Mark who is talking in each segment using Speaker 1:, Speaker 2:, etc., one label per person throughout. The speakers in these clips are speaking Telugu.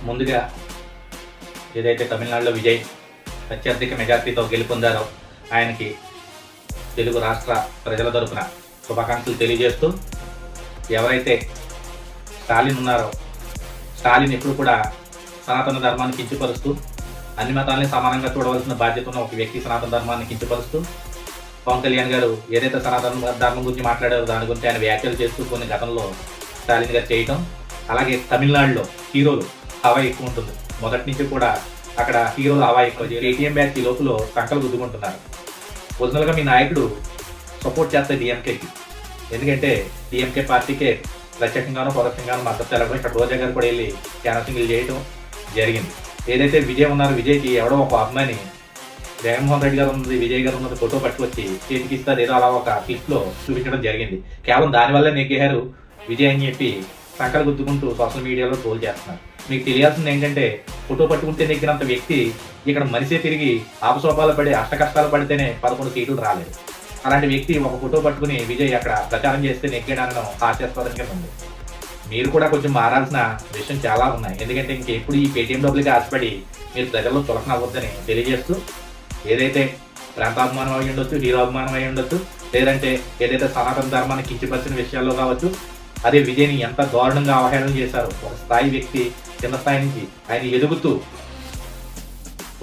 Speaker 1: ముందుగా ఏదైతే తమిళనాడులో విజయ్ అత్యధిక మెజార్టీతో గెలుపొందారో ఆయనకి తెలుగు రాష్ట్ర ప్రజల తరపున శుభాకాంక్షలు తెలియజేస్తూ, ఎవరైతే స్టాలిన్ ఉన్నారో స్టాలిన్ ఎప్పుడు కూడా సనాతన ధర్మాన్ని కించపరుస్తూ, అన్ని మతాలని సమానంగా చూడవలసిన బాధ్యత ఉన్న ఒక వ్యక్తి సనాతన ధర్మాన్ని కించపరుస్తూ, పవన్ కళ్యాణ్ గారు ఏదైతే సనాతన ధర్మం గురించి మాట్లాడారో దాని గురించి ఆయన వ్యాఖ్యలు చేస్తూ కొన్ని గతంలో స్టాలిన్ గారు చేయటం. అలాగే తమిళనాడులో హీరోలు హవా ఎక్కువ ఉంటుంది. మొదటి నుంచి కూడా అక్కడ హీరోలు హవా ఎక్కువ. ఏటీఎం బ్యాచ్ ఈ లోపల సంకలు గుద్దుకుంటున్నారు. ఒరిజినల్గా మీ నాయకుడు సపోర్ట్ చేస్తాయి డిఎంకేకి, ఎందుకంటే డిఎంకే పార్టీకే ప్రత్యేకంగానో పరోక్షంగానో మద్దతు తెలపడం. ఇక్కడ రోజా గారు కూడా వెళ్ళి క్యాన్సింగ్లు చేయడం జరిగింది. ఏదైతే విజయ్ ఉన్నారో విజయ్కి ఎవడో ఒక అమ్మాయిని జగన్మోహన్ రెడ్డి గారు ఉన్నది విజయ్ గారు ఉన్నది ఫోటో పట్టుకొచ్చి చేతికి ఇస్తారు ఏదో అలా ఒక క్లిప్లో చూపించడం జరిగింది. కేవలం దానివల్ల నెగ్గేశారు విజయ్ అని చెప్పి సంకలు గుద్దుకుంటూ సోషల్ మీడియాలో ట్రోల్ చేస్తున్నారు. మీకు తెలియాల్సింది ఏంటంటే, ఫోటో పట్టుకుంటే నెగ్గినంత వ్యక్తి ఇక్కడ మనిషే తిరిగి ఆపసోపాలు పడి అష్ట కష్టాలు పడితేనే 11 సీట్లు రాలేదు. అలాంటి వ్యక్తి ఒక ఫోటో పట్టుకుని విజయ్ అక్కడ ప్రచారం చేస్తే నెగ్గాడనడం హాస్యాస్పదంగా ఉంది. మీరు కూడా కొంచెం మారాల్సిన విషయం చాలా ఉన్నాయి. ఎందుకంటే ఇంకెప్పుడు ఈ పేటీఎం డబ్బులకి ఆశపడి మీరు ప్రజల్లో చులకన అవ్వద్దని తెలియజేస్తూ, ఏదైతే ప్రాంతాభిమానం అయి ఉండొచ్చు, హీరో అభిమానం అయి ఉండొచ్చు, లేదంటే ఏదైతే సనాతన ధర్మాన్ని కించపరిచిన విషయాల్లో కావచ్చు, అదే విజయ్ని ఎంత దారుణంగా అవహేళన చేశారు. ఒక స్థాయి వ్యక్తి కింద స్థాయి నుంచి ఆయన ఎదుగుతూ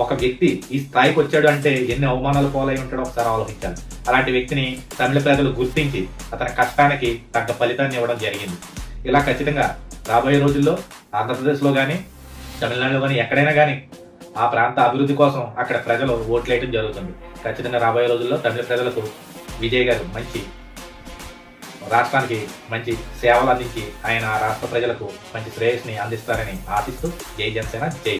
Speaker 1: ఒక వ్యక్తి ఈ స్థాయికి వచ్చాడు అంటే ఎన్ని అవమానాలు పోలై ఉంటాడో ఒకసారి ఆలోచించాలి. అలాంటి వ్యక్తిని తమిళ ప్రజలు గుర్తించి అతని కష్టానికి తగ్గ ఫలితాన్ని ఇవ్వడం జరిగింది. ఇలా ఖచ్చితంగా రాబోయే రోజుల్లో ఆంధ్రప్రదేశ్లో కానీ తమిళనాడులో కానీ ఎక్కడైనా కానీ ఆ ప్రాంత అభివృద్ధి కోసం అక్కడ ప్రజలు ఓట్లేయడం జరుగుతుంది. ఖచ్చితంగా రాబోయే రోజుల్లో తమిళ ప్రజలకు విజయ్ గారు మంచి రాష్ట్రానికి మంచి సేవలు అందించి ఆయన రాష్ట్ర ప్రజలకు మంచి శ్రేయస్ని అందిస్తారని ఆశిస్తూ జై జనసేన, జై